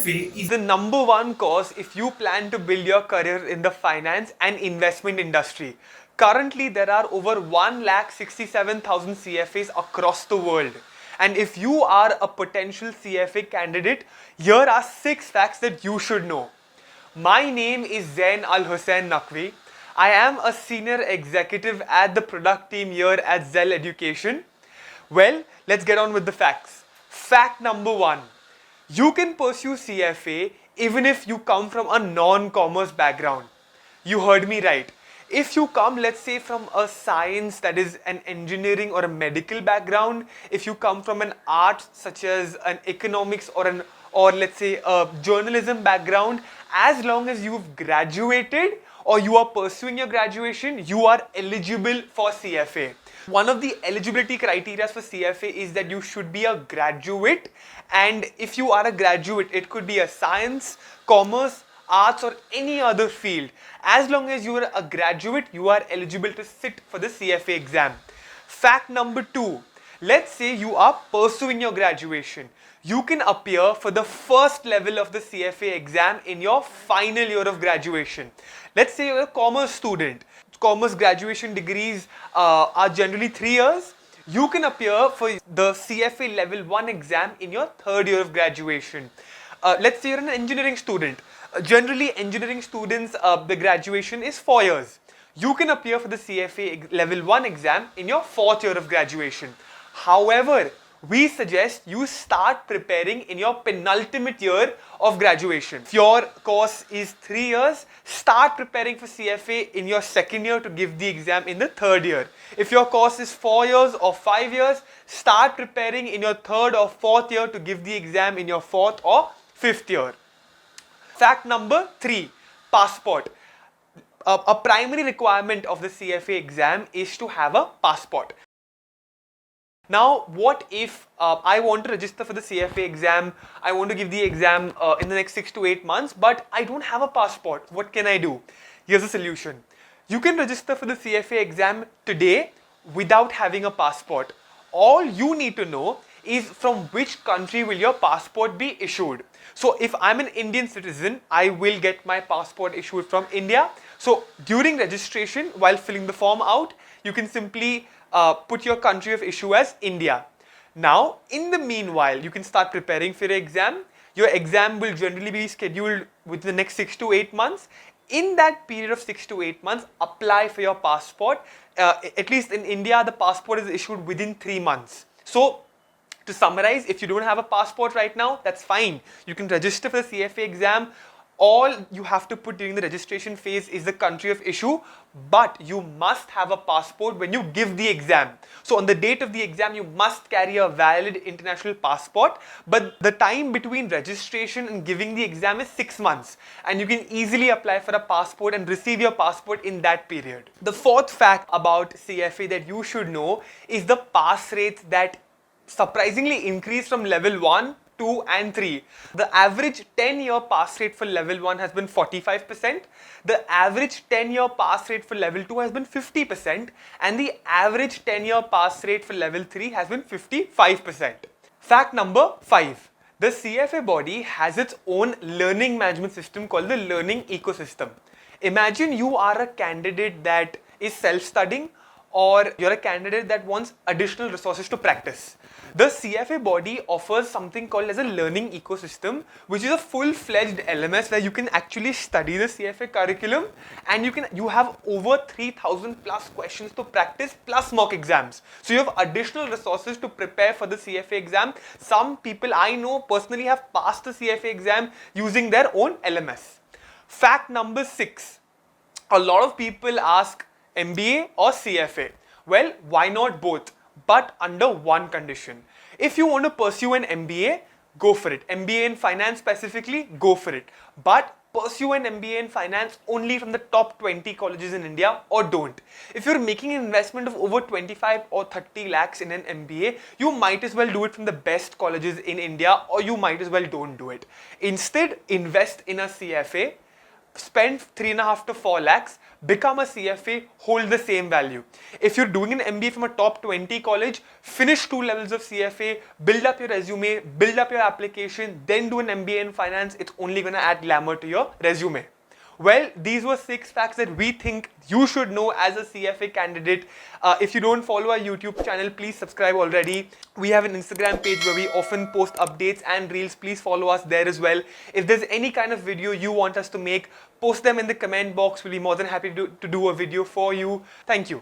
CFA is the number one course if you plan to build your career in the finance and investment industry. Currently, there are over 1,67,000 CFAs across the world. And if you are a potential CFA candidate, here are 6 facts that you should know. My name is Zain Al Hussain Naqvi. I am a senior executive at the product team here at Zell Education. Well, let's get on with the facts. Fact number 1. You can pursue CFA even if you come from a non-commerce background. You heard me right. If you come, let's say, from a science, that is an engineering or a medical background, if you come from an art such as an economics or let's say a journalism background, as long as you've graduated or you are pursuing your graduation, you are eligible for CFA. One of the eligibility criteria for CFA is that you should be a graduate, and if you are a graduate, it could be a science, commerce, arts or any other field. As long as you are a graduate, you are eligible to sit for the CFA exam. Fact number 2. Let's say you are pursuing your graduation. You can appear for the first level of the CFA exam in your final year of graduation. Let's say you're a commerce student. Commerce graduation degrees are generally 3 years. You can appear for the CFA level 1 exam in your 3rd year of graduation. Let's say you're an engineering student. Generally, engineering students, the graduation is 4 years. You can appear for the CFA level 1 exam in your 4th year of graduation. However, we suggest you start preparing in your penultimate year of graduation. If your course is 3 years, start preparing for CFA in your 2nd year to give the exam in the 3rd year. If your course is 4 years or 5 years, start preparing in your 3rd or 4th year to give the exam in your 4th or 5th year. Fact number 3, passport. A primary requirement of the CFA exam is to have a passport. Now, what if I want to register for the CFA exam, I want to give the exam in the next 6 to 8 months, but I don't have a passport. What can I do? Here's a solution. You can register for the CFA exam today without having a passport. All you need to know is from which country will your passport be issued. So if I'm an Indian citizen, I will get my passport issued from India. So during registration, while filling the form out, you can simply put your country of issue as India. Now, in the meanwhile, you can start preparing for your exam. Your exam will generally be scheduled within the next 6 to 8 months. In that period of 6 to 8 months, apply for your passport. At least in India, the passport is issued within 3 months. So, to summarize, if you don't have a passport right now, that's fine. You can register for the CFA exam. All you have to put during the registration phase is the country of issue, but you must have a passport when you give the exam. So on the date of the exam, you must carry a valid international passport, but the time between registration and giving the exam is 6 months, and you can easily apply for a passport and receive your passport in that period. The 4th fact about CFA that you should know is the pass rates that surprisingly increase from level 1, 2 and 3. The average 10-year pass rate for level 1 has been 45%. The average 10-year pass rate for level 2 has been 50%. And the average 10-year pass rate for level 3 has been 55%. Fact number 5. The CFA body has its own learning management system called the learning ecosystem. Imagine you are a candidate that is self-studying, or you're a candidate that wants additional resources to practice. The CFA body offers something called as a learning ecosystem, which is a full-fledged LMS where you can actually study the CFA curriculum, and you have over 3,000 plus questions to practice plus mock exams. So you have additional resources to prepare for the CFA exam. Some people I know personally have passed the CFA exam using their own LMS. Fact number 6. A lot of people ask, MBA or CFA? Well, why not both? But under one condition. If you want to pursue an MBA, go for it. MBA in finance specifically, go for it. But pursue an MBA in finance only from the top 20 colleges in India, or don't. If you're making an investment of over 25 or 30 lakhs in an MBA, you might as well do it from the best colleges in India, or you might as well don't do it. Instead, invest in a CFA. spend 3.5 to 4 lakhs, become a CFA, hold the same value. If you're doing an MBA from a top 20 college, finish 2 levels of CFA, build up your resume, build up your application, then do an MBA in finance. It's only going to add glamour to your resume. Well, these were 6 facts that we think you should know as a CFA candidate. If you don't follow our YouTube channel, please subscribe already. We have an Instagram page where we often post updates and reels. Please follow us there as well. If there's any kind of video you want us to make, post them in the comment box. We'll be more than happy to do a video for you. Thank you.